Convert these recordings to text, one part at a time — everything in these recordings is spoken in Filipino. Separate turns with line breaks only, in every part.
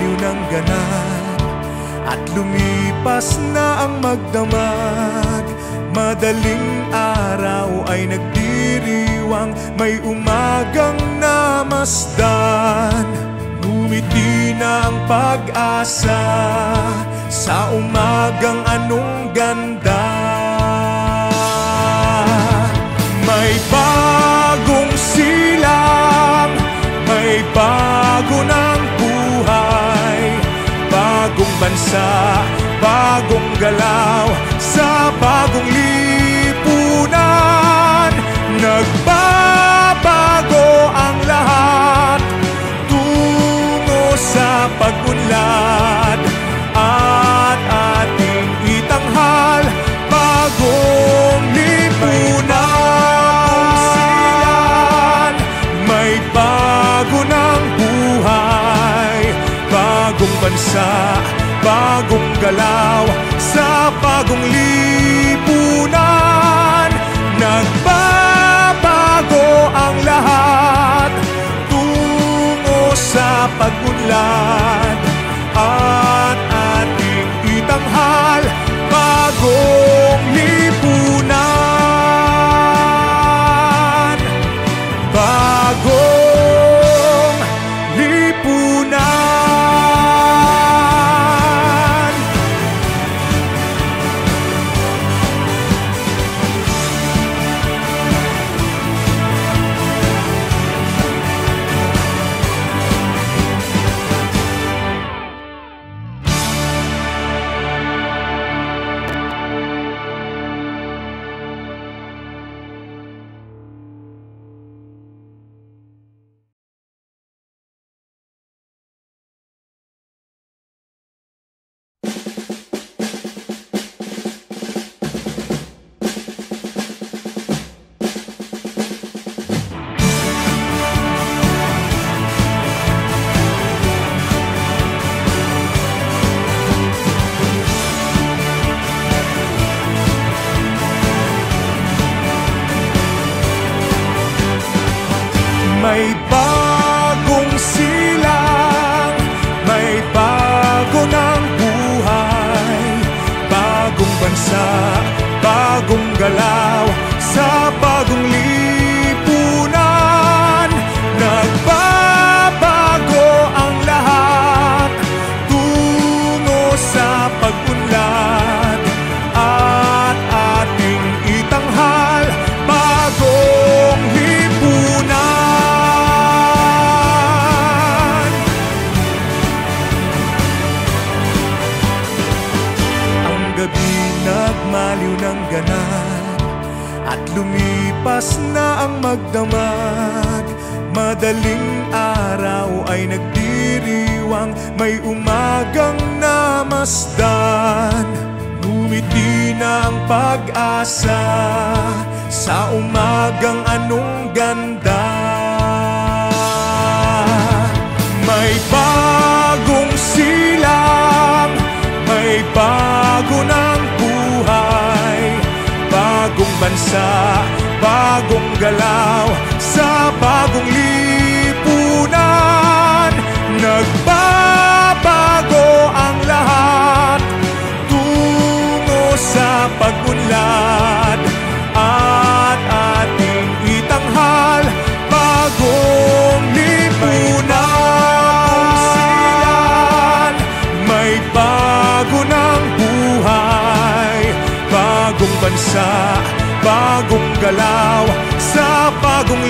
nagmaliw ng ganap at lumipas na ang magdamag. Madaling araw ay nagdiriwang, may umagang namasdan. Ngumiti na ang pag-asa sa umagang anong ganda. May bagong silang, may bago ng buhay, bagong bansa, bagong galaw, sa bagong lipunan. Nagbabago ang lahat tungo sa pag-unlad, at ating itanghal bagong lipunan. May bago ng buhay, bagong bansa, bagong galaw, sa bagong lipunan. Nagbabago ang lahat tungo sa pag-unlad, at ating itanghal bagong lipunan. Bagong lipunan. May bagong silang, may bago ng buhay, bagong bansa, bagong galaw, sa bagong lipunan. Nagbabago ang lahat tungo sa pag-unlad, at ating itanghal bagong lipunan. Nagmaliw ng ganap at lumipas na ang magdamag. Madaling araw ay nagdiriwang, may umagang namasdan. Ngumiti na ang pag-asa sa umagang anong ganda. May bagong silang, may bago ng buhay, bagong bansa, bagong galaw, sa bagong lipunan. Nagbabago ang lahat tungo sa pag-unlad, at ating itanghal bagong lipunan. May bago ng buhay, bagong bansa, bagong galaw, sa bagong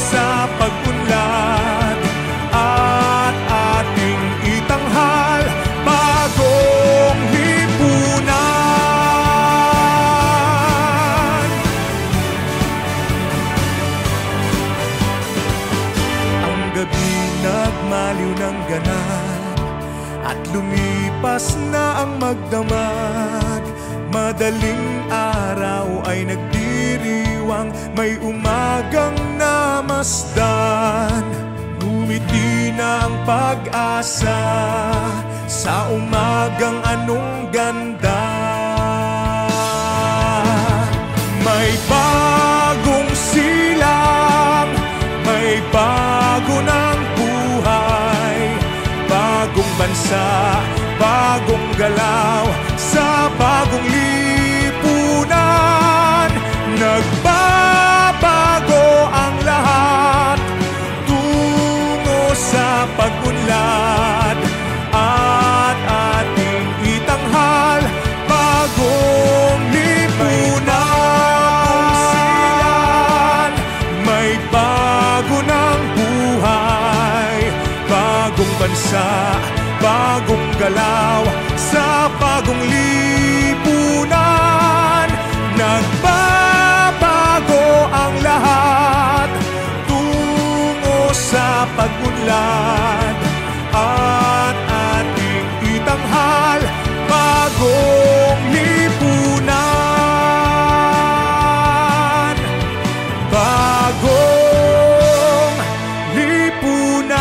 sa pag-unlad at ating itanghal bagong lipunan. Ang gabi nagmaliw ng ganap at lumipas na ang magdamag. Madaling araw ay nagdiriwang, may umagang namasdan. Ngumiti na ang pag-asa sa umagang anong ganda. May bagong silang, may bago ng buhay, bagong bansa, bagong galaw sa bagong lipunan. Nagbabago ang lahat tungo sa pag-unlad at ating itanghal bagong lipunan. May bago ng buhay, bagong bansa, bagong galaw sa bagong lipunan. Nagbabago ang lahat tungo sa pag-unlad at ating itanghal bagong lipunan. Bagong lipunan.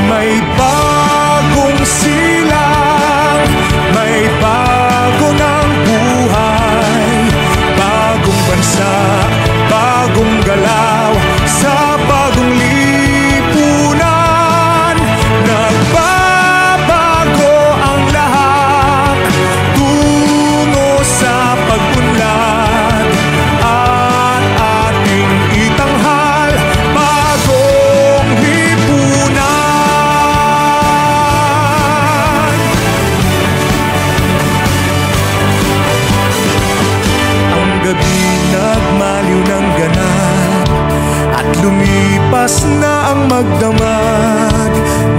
May bagong silang, may bago ng buhay, bagong bansa, bagong galaw sa bagong lipunan. Nagbabago ang lahat tungo sa pag-unlad at ating itanghal bagong lipunan. Gabi nagmaliw ng ganap at lumipas na ang magdamag.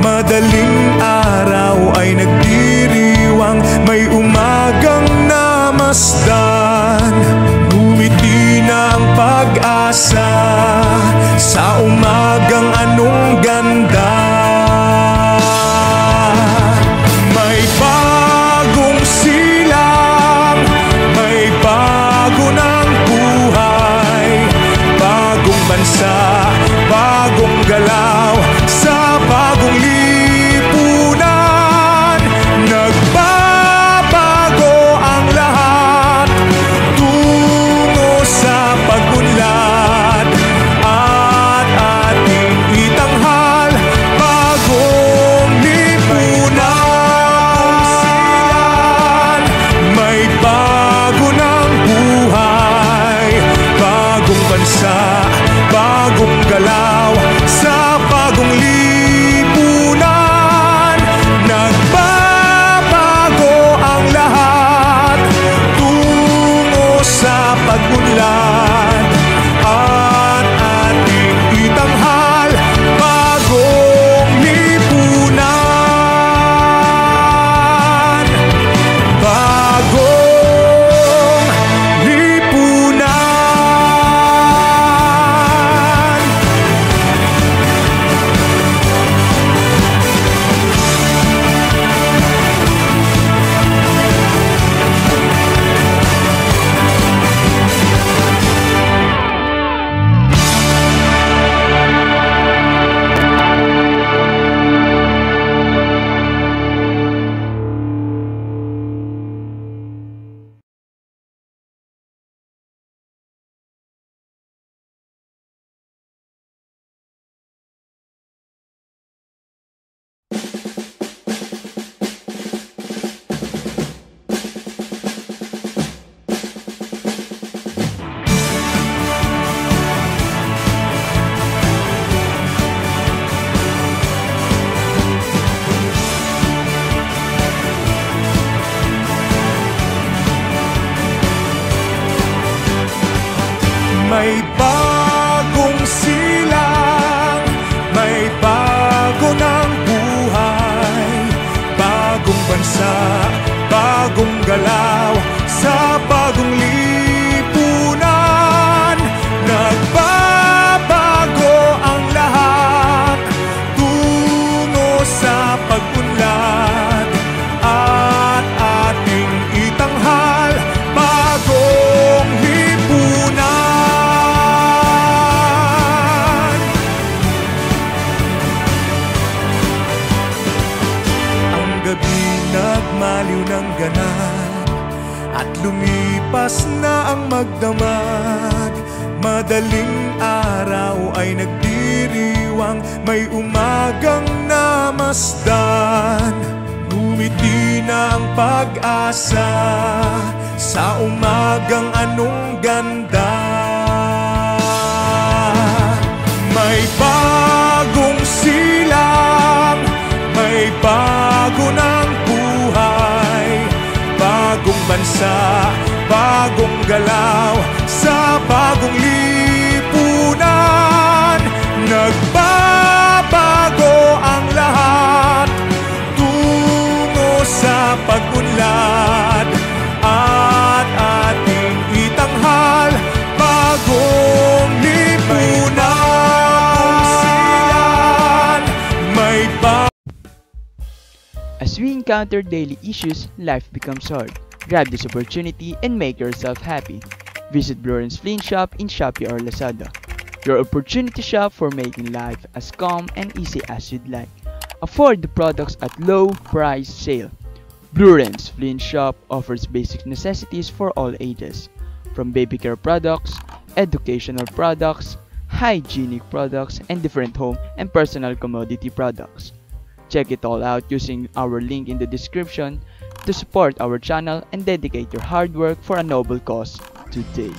Madaling araw ay nagdiriwang, may umagang namasdan. Ngumiti na ang pag-asa sa umagang anong ganda. May bagong silang, may bago ng buhay, bagong bansa, bagong galaw sa bagong lipunan. Nagbabago ang lahat tungo sa pag-unlad at ating itanghal bagong lipunan. May bago ng buhay, bagong bansa, bagong galaw sa bagong lipunan. Nagbabago ang lahat tungo sa pag-unlad at ating itanghal bagong lipunan. Bagong lipunan. araw ay nagdiriwang, may umagang namasdan. Ngumiti na ang pag-asa sa umagang anong ganda. May bagong silang, may bago ng buhay, bagong bansa, bagong galaw, sa bagong lipunan. Nagbabago ang lahat tungo sa pag-unlad, at ating itanghal bagong lipunan. May
As we encounter daily issues, life becomes hard. Grab this opportunity and make yourself happy. Visit Blurens Flynn Shop in Shopee or Lazada. Your opportunity shop for making life as calm and easy as you'd like. Afford the products at low price sale. Blurens Flynn Shop offers basic necessities for all ages, from baby care products, educational products, hygienic products, and different home and personal commodity products. Check it all out using our link in the description to support our channel and dedicate your hard work for a noble cause today.